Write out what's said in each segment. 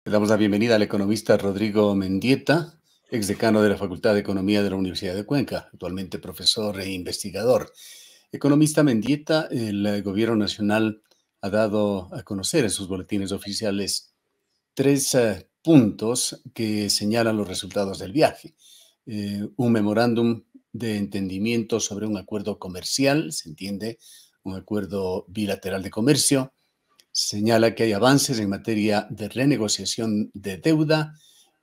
Le damos la bienvenida al economista Rodrigo Mendieta, exdecano de la Facultad de Economía de la Universidad de Cuenca, actualmente profesor e investigador. Economista Mendieta, el gobierno nacional ha dado a conocer en sus boletines oficiales tres puntos que señalan los resultados del viaje. Un memorándum de entendimiento sobre un acuerdo comercial, se entiende, un acuerdo bilateral de comercio. Señala que hay avances en materia de renegociación de deuda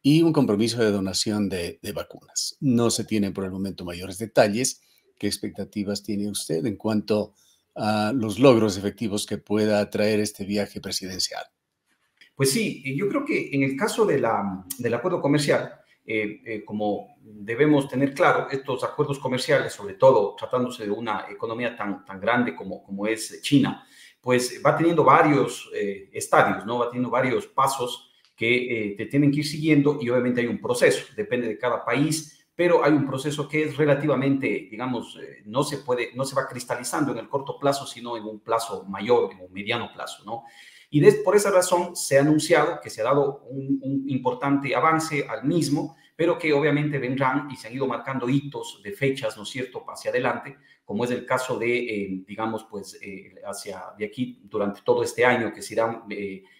y un compromiso de donación de vacunas. No se tienen por el momento mayores detalles. ¿Qué expectativas tiene usted en cuanto a los logros efectivos que pueda traer este viaje presidencial? Pues sí, yo creo que en el caso del acuerdo comercial, como debemos tener claro, estos acuerdos comerciales, sobre todo tratándose de una economía tan grande como es China, pues va teniendo varios estadios, ¿no? Va teniendo varios pasos que te tienen que ir siguiendo y obviamente hay un proceso, depende de cada país, pero hay un proceso que es relativamente, digamos, no se va cristalizando en el corto plazo, sino en un plazo mayor, en un mediano plazo, ¿no? Y por esa razón se ha anunciado que se ha dado un importante avance al mismo, pero que obviamente vendrán y se han ido marcando hitos de fechas, ¿no es cierto?, hacia adelante, como es el caso de, digamos, pues, hacia de aquí durante todo este año, que se irán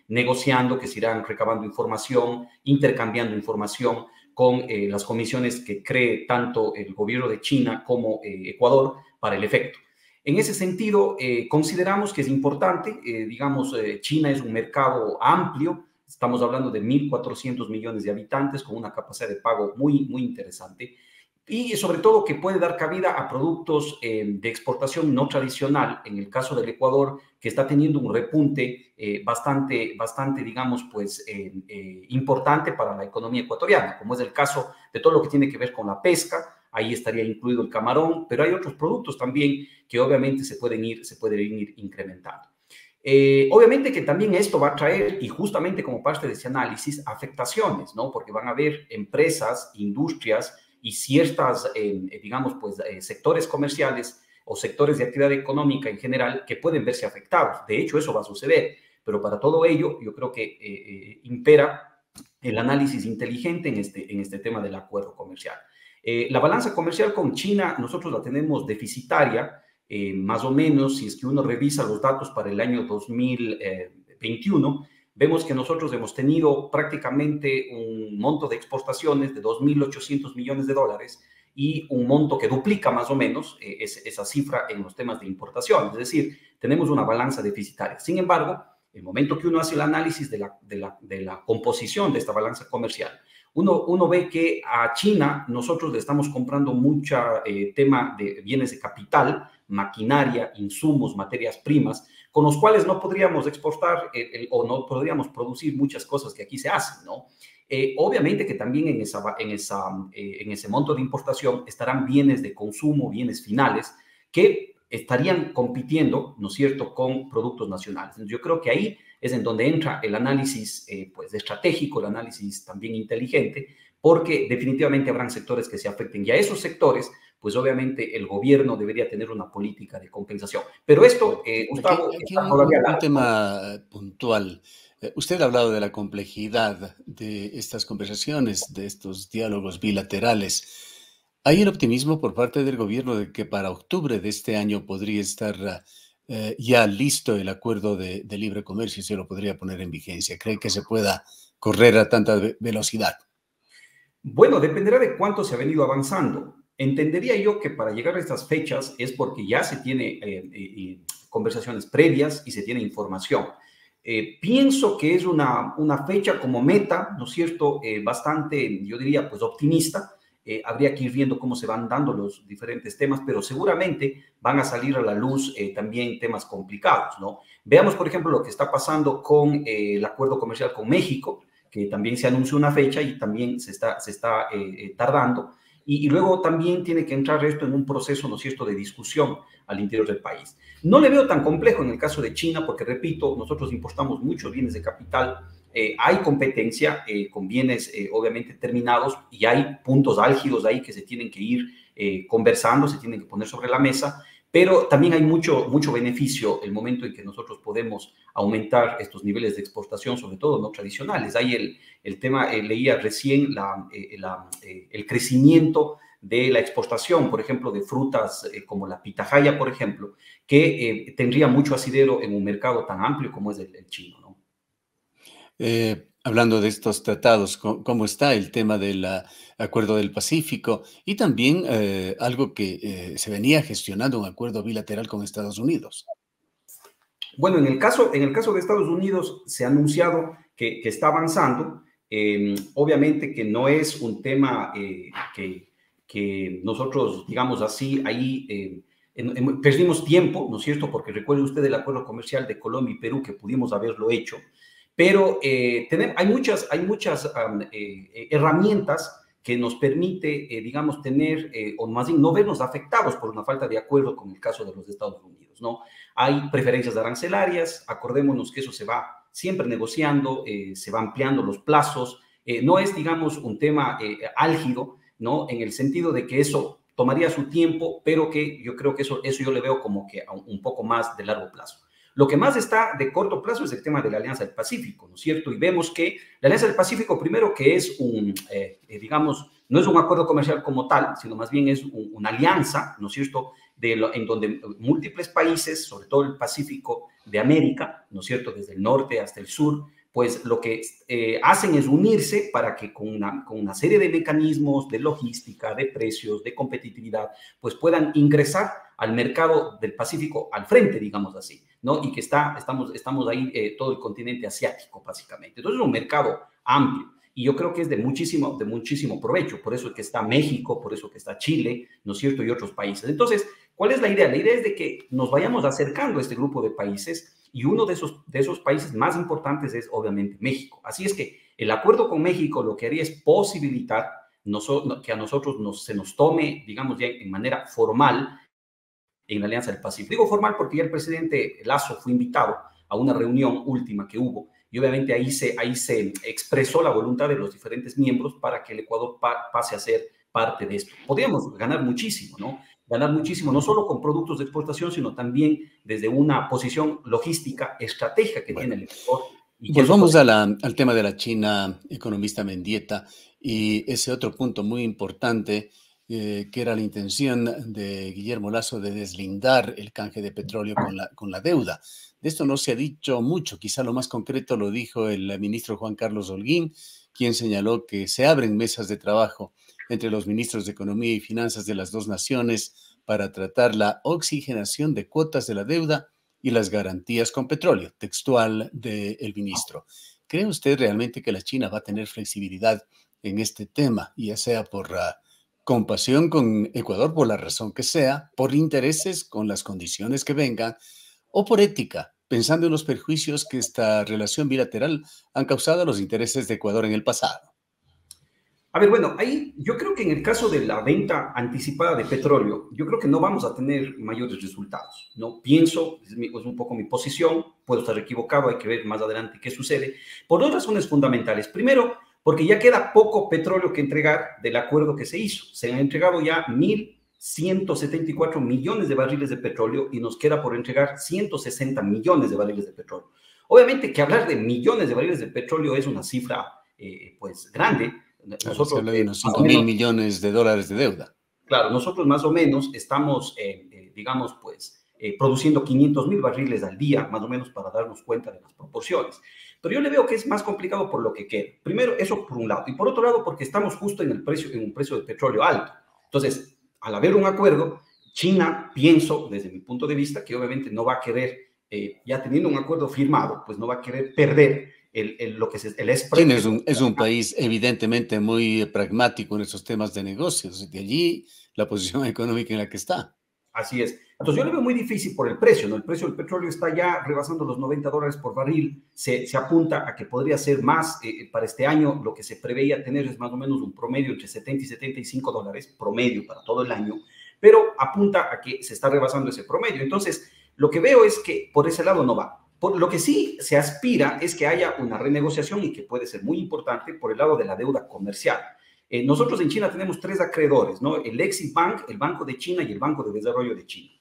negociando, que se irán recabando información, intercambiando información con las comisiones que cree tanto el gobierno de China como Ecuador para el efecto. En ese sentido, consideramos que es importante, digamos, China es un mercado amplio, estamos hablando de 1.400 millones de habitantes con una capacidad de pago muy interesante y sobre todo que puede dar cabida a productos de exportación no tradicional, en el caso del Ecuador, que está teniendo un repunte bastante, digamos, pues importante para la economía ecuatoriana, como es el caso de todo lo que tiene que ver con la pesca. Ahí estaría incluido el camarón, pero hay otros productos también que obviamente se pueden ir incrementando. Obviamente que también esto va a traer, y justamente como parte de ese análisis, afectaciones, ¿no? Porque van a haber empresas, industrias y ciertas, digamos, pues, sectores comerciales o sectores de actividad económica en general que pueden verse afectados. De hecho, eso va a suceder. Pero para todo ello, yo creo que impera el análisis inteligente en este tema del acuerdo comercial. La balanza comercial con China nosotros la tenemos deficitaria, más o menos, si es que uno revisa los datos para el año 2021, vemos que nosotros hemos tenido prácticamente un monto de exportaciones de 2.800 millones de dólares y un monto que duplica más o menos esa cifra en los temas de importación. Es decir, tenemos una balanza deficitaria. Sin embargo, el momento que uno hace el análisis de la composición de esta balanza comercial, uno ve que a China nosotros le estamos comprando mucho tema de bienes de capital, maquinaria, insumos, materias primas, con los cuales no podríamos exportar o no podríamos producir muchas cosas que aquí se hacen, ¿no? Obviamente que también en ese monto de importación estarán bienes de consumo, bienes finales, que estarían compitiendo, ¿no es cierto?, con productos nacionales. Entonces, yo creo que ahí es en donde entra el análisis pues, estratégico, el análisis también inteligente, porque definitivamente habrán sectores que se afecten y a esos sectores, pues obviamente el gobierno debería tener una política de compensación. Pero esto, Gustavo, Aquí está hay todavía un largo, ¿no? tema puntual. Usted ha hablado de la complejidad de estas conversaciones, de estos diálogos bilaterales. ¿Hay el optimismo por parte del gobierno de que para octubre de este año podría estar ya listo el acuerdo de libre comercio y se lo podría poner en vigencia? ¿Cree que se pueda correr a tanta velocidad? Bueno, dependerá de cuánto se ha venido avanzando. Entendería yo que para llegar a estas fechas es porque ya se tiene conversaciones previas y se tiene información. Pienso que es una fecha como meta, ¿no es cierto?, bastante, yo diría, pues optimista. Habría que ir viendo cómo se van dando los diferentes temas, pero seguramente van a salir a la luz también temas complicados, ¿no? Veamos, por ejemplo, lo que está pasando con el acuerdo comercial con México, que también se anunció una fecha y también se está tardando. Y luego también tiene que entrar esto en un proceso, ¿no es cierto?, de discusión al interior del país. No le veo tan complejo en el caso de China, porque, repito, nosotros importamos muchos bienes de capital, hay competencia con bienes obviamente terminados y hay puntos álgidos ahí que se tienen que ir conversando, se tienen que poner sobre la mesa, pero también hay mucho beneficio el momento en que nosotros podemos aumentar estos niveles de exportación, sobre todo no tradicionales. Hay el tema, leía recién el crecimiento de la exportación, por ejemplo, de frutas como la pitahaya, por ejemplo, que tendría mucho asidero en un mercado tan amplio como es el chino, ¿no? Hablando de estos tratados, ¿cómo está el tema del Acuerdo del Pacífico? Y también algo que se venía gestionando, un acuerdo bilateral con Estados Unidos. Bueno, en el caso de Estados Unidos se ha anunciado que está avanzando. Obviamente que no es un tema que nosotros, digamos así, ahí perdimos tiempo, ¿no es cierto? Porque recuerde usted el acuerdo comercial de Colombia y Perú que pudimos haberlo hecho, pero hay muchas herramientas que nos permite, digamos, tener, o más bien no vernos afectados por una falta de acuerdo con el caso de los Estados Unidos, ¿no? Hay preferencias arancelarias, acordémonos que eso se va siempre negociando, se va ampliando los plazos, no es, digamos, un tema álgido, ¿no? En el sentido de que eso tomaría su tiempo, pero que yo creo que eso yo le veo como que a un poco más de largo plazo. Lo que más está de corto plazo es el tema de la Alianza del Pacífico, ¿no es cierto? Y vemos que la Alianza del Pacífico, primero que es digamos, no es un acuerdo comercial como tal, sino más bien es una alianza, ¿no es cierto?, en donde múltiples países, sobre todo el Pacífico de América, ¿no es cierto?, desde el norte hasta el sur, pues lo que hacen es unirse para que con una serie de mecanismos de logística, de precios, de competitividad, pues puedan ingresar al mercado del Pacífico al frente, digamos así, ¿no? Y que estamos ahí todo el continente asiático, básicamente. Entonces es un mercado amplio. Y yo creo que es de muchísimo provecho. Por eso es que está México, por eso que está Chile, ¿no es cierto? Y otros países. Entonces, ¿cuál es la idea? La idea es de que nos vayamos acercando a este grupo de países y uno de esos países más importantes es obviamente México. Así es que el acuerdo con México lo que haría es posibilitar que a nosotros se nos tome, digamos, ya en manera formal en la Alianza del Pacífico. Digo formal porque ya el presidente Lazo fue invitado a una reunión última que hubo y obviamente ahí se expresó la voluntad de los diferentes miembros para que el Ecuador pase a ser parte de esto. Podríamos ganar muchísimo, ¿no? Ganar muchísimo, no solo con productos de exportación, sino también desde una posición logística estratégica que Bueno, tiene el Ecuador. Y que eso volvamos al tema de la China, economista Mendieta, y ese otro punto muy importante, que era la intención de Guillermo Lasso de deslindar el canje de petróleo con la deuda. De esto no se ha dicho mucho, quizá lo más concreto lo dijo el ministro Juan Carlos Holguín, quien señaló que se abren mesas de trabajo entre los ministros de Economía y Finanzas de las dos naciones para tratar la oxigenación de cuotas de la deuda y las garantías con petróleo, textual del ministro. ¿Cree usted realmente que la China va a tener flexibilidad en este tema, ya sea por compasión con Ecuador, por la razón que sea, por intereses con las condiciones que vengan, o por ética, pensando en los perjuicios que esta relación bilateral han causado a los intereses de Ecuador en el pasado? A ver, bueno, ahí yo creo que en el caso de la venta anticipada de petróleo, yo creo que no vamos a tener mayores resultados. No pienso, es un poco mi posición, puedo estar equivocado, hay que ver más adelante qué sucede, por dos razones fundamentales. Primero, porque ya queda poco petróleo que entregar del acuerdo que se hizo. Se han entregado ya 1.174 millones de barriles de petróleo y nos queda por entregar 160 millones de barriles de petróleo. Obviamente que hablar de millones de barriles de petróleo es una cifra, pues, grande. Claro, se Nosotros, habla de unos más o 5 mil menos, millones de dólares de deuda. claro, nosotros más o menos estamos, digamos, pues, produciendo 500.000 barriles al día, más o menos, para darnos cuenta de las proporciones. Pero yo le veo que es más complicado por lo que queda. Primero, eso por un lado. Y por otro lado, porque estamos justo en un precio de petróleo alto. Entonces, al haber un acuerdo, China, pienso, desde mi punto de vista, que obviamente no va a querer, ya teniendo un acuerdo firmado, pues no va a querer perder lo que es el spread China que es un país evidentemente muy pragmático en esos temas de negocios, de allí la posición económica en la que está. Así es. Entonces yo le veo muy difícil por el precio, ¿no? El precio del petróleo está ya rebasando los $90 por barril, se apunta a que podría ser más para este año, lo que se preveía tener es más o menos un promedio entre 70 y $75, promedio para todo el año, pero apunta a que se está rebasando ese promedio. Entonces, lo que veo es que por ese lado no va. Por lo que sí se aspira es que haya una renegociación y que puede ser muy importante por el lado de la deuda comercial. Nosotros en China tenemos tres acreedores, ¿no? El Exim Bank, el Banco de China y el Banco de Desarrollo de China.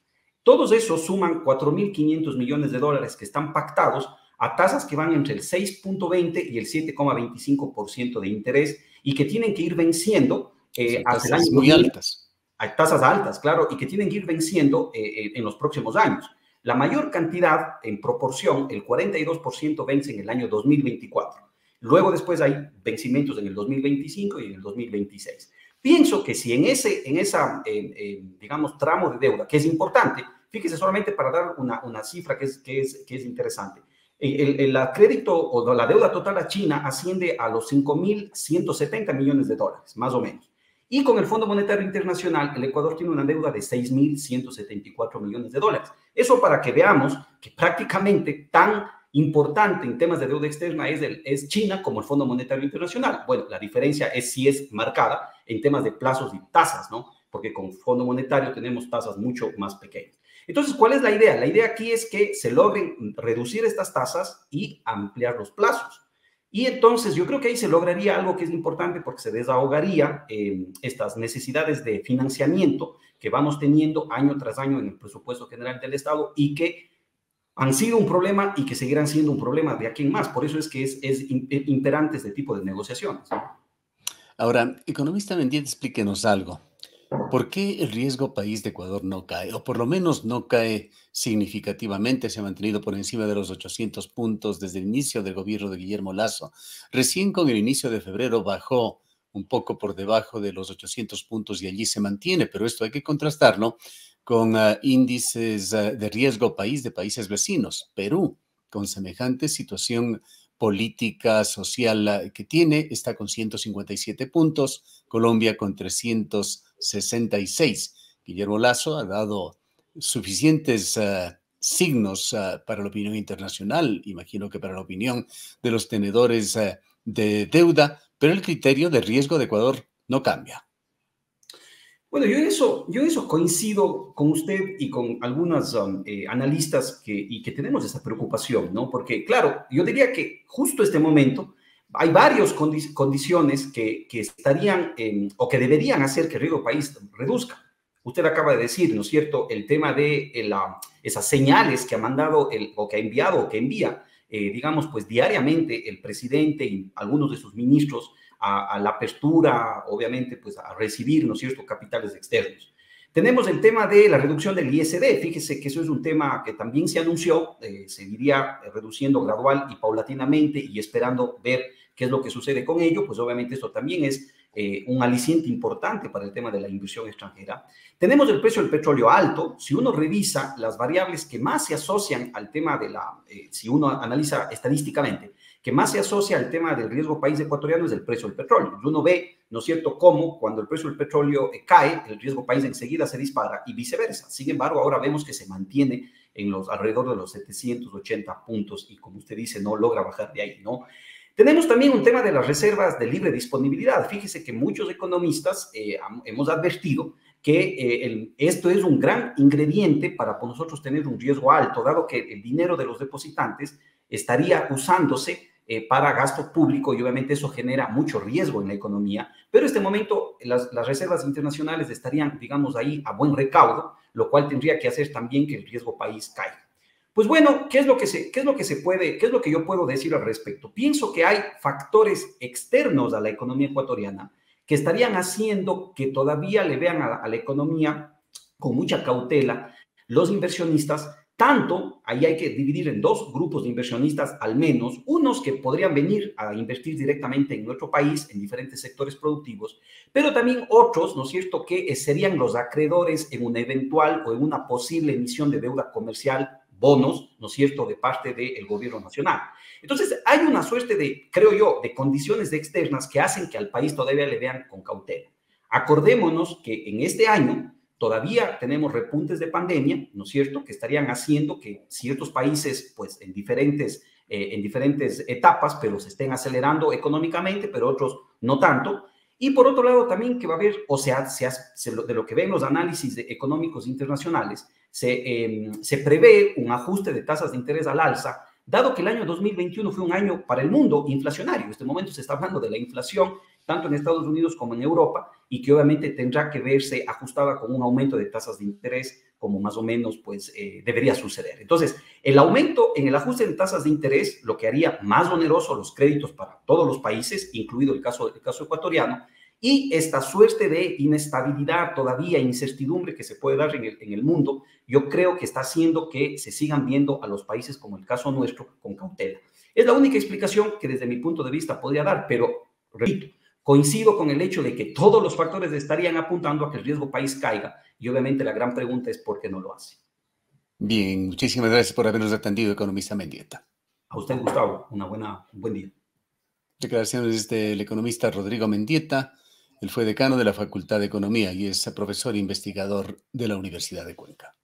Todos esos suman 4.500 millones de dólares que están pactados a tasas que van entre el 6.20 y el 7,25% de interés y que tienen que ir venciendo Son hasta el año tasas muy 2000. altas. Hay tasas altas, claro, y que tienen que ir venciendo en los próximos años. La mayor cantidad, en proporción, el 42% vence en el año 2024. Luego después hay vencimientos en el 2025 y en el 2026. Pienso que si en esa digamos, tramo de deuda, que es importante, fíjese solamente para dar una cifra que es interesante, la crédito o la deuda total a China asciende a los 5.170 millones de dólares, más o menos. Y con el Fondo Monetario Internacional, el Ecuador tiene una deuda de 6.174 millones de dólares. Eso para que veamos que prácticamente tan importante en temas de deuda externa es China como el Fondo Monetario Internacional. Bueno, la diferencia sí es marcada en temas de plazos y tasas, ¿no? Porque con Fondo Monetario tenemos tasas mucho más pequeñas. Entonces, ¿cuál es la idea? La idea aquí es que se logren reducir estas tasas y ampliar los plazos. Y entonces yo creo que ahí se lograría algo que es importante porque se desahogaría estas necesidades de financiamiento que vamos teniendo año tras año en el presupuesto general del Estado y que han sido un problema y que seguirán siendo un problema de aquí en más. Por eso es que es imperante este tipo de negociaciones. Ahora, economista Mendieta, explíquenos algo. ¿Por qué el riesgo país de Ecuador no cae? O por lo menos no cae significativamente, se ha mantenido por encima de los 800 puntos desde el inicio del gobierno de Guillermo Lasso. Recién con el inicio de febrero bajó un poco por debajo de los 800 puntos y allí se mantiene, pero esto hay que contrastarlo con índices de riesgo país de países vecinos. Perú, con semejante situación política, social que tiene, está con 157 puntos, Colombia con 366. Guillermo Lasso ha dado suficientes signos para la opinión internacional, imagino que para la opinión de los tenedores de deuda, pero el criterio de riesgo de Ecuador no cambia. Bueno, yo en eso coincido con usted y con algunos analistas que tenemos esa preocupación, ¿no? Porque, claro, yo diría que justo este momento hay varias condiciones que estarían o que deberían hacer que el riesgo país reduzca. Usted acaba de decir, ¿no es cierto?, el tema de esas señales que ha mandado o que ha enviado o que envía, digamos, pues diariamente el presidente y algunos de sus ministros a la apertura, obviamente, pues a recibir, ¿no es cierto?, capitales externos. Tenemos el tema de la reducción del ISD. Fíjese que eso es un tema que también se anunció, se iría reduciendo gradual y paulatinamente y esperando ver qué es lo que sucede con ello. Pues obviamente esto también es un aliciente importante para el tema de la inversión extranjera. Tenemos el precio del petróleo alto. Si uno revisa las variables que más se asocian al tema de si uno analiza estadísticamente, que más se asocia al tema del riesgo país ecuatoriano es el precio del petróleo. Y uno ve, ¿no es cierto?, cómo cuando el precio del petróleo cae, el riesgo país enseguida se dispara y viceversa. Sin embargo, ahora vemos que se mantiene alrededor de los 780 puntos y, como usted dice, no logra bajar de ahí, ¿no? Tenemos también un tema de las reservas de libre disponibilidad. Fíjese que muchos economistas hemos advertido que esto es un gran ingrediente para nosotros tener un riesgo alto, dado que el dinero de los depositantes estaría usándose para gasto público y obviamente eso genera mucho riesgo en la economía, pero en este momento las reservas internacionales estarían, digamos, ahí a buen recaudo, lo cual tendría que hacer también que el riesgo país caiga. Pues bueno, ¿qué es lo que yo puedo decir al respecto? Pienso que hay factores externos a la economía ecuatoriana que estarían haciendo que todavía le vean a la economía con mucha cautela los inversionistas. Tanto, ahí hay que dividir en dos grupos de inversionistas al menos, unos que podrían venir a invertir directamente en nuestro país, en diferentes sectores productivos, pero también otros, ¿no es cierto?, que serían los acreedores en una eventual o en una posible emisión de deuda comercial, bonos, ¿no es cierto?, de parte del gobierno nacional. Entonces, hay una suerte de, creo yo, de condiciones externas que hacen que al país todavía le vean con cautela. Acordémonos que en este año todavía tenemos repuntes de pandemia, ¿no es cierto?, que estarían haciendo que ciertos países, pues en diferentes etapas, pero se estén acelerando económicamente, pero otros no tanto. Y por otro lado también que va a haber, o sea, de lo que ven los análisis económicos internacionales, se prevé un ajuste de tasas de interés al alza, dado que el año 2021 fue un año para el mundo inflacionario. En este momento se está hablando de la inflación tanto en Estados Unidos como en Europa, y que obviamente tendrá que verse ajustada con un aumento de tasas de interés como más o menos pues debería suceder. Entonces, el aumento en el ajuste de tasas de interés, lo que haría más oneroso los créditos para todos los países, incluido el caso ecuatoriano, y esta suerte de inestabilidad todavía, incertidumbre que se puede dar en el mundo, yo creo que está haciendo que se sigan viendo a los países como el caso nuestro con cautela. Es la única explicación que desde mi punto de vista podría dar, pero repito, coincido con el hecho de que todos los factores estarían apuntando a que el riesgo país caiga y obviamente la gran pregunta es por qué no lo hace. Bien, muchísimas gracias por habernos atendido, economista Mendieta. A usted, Gustavo, un buen día. Declaraciones del economista Rodrigo Mendieta. Él fue decano de la Facultad de Economía y es profesor e investigador de la Universidad de Cuenca.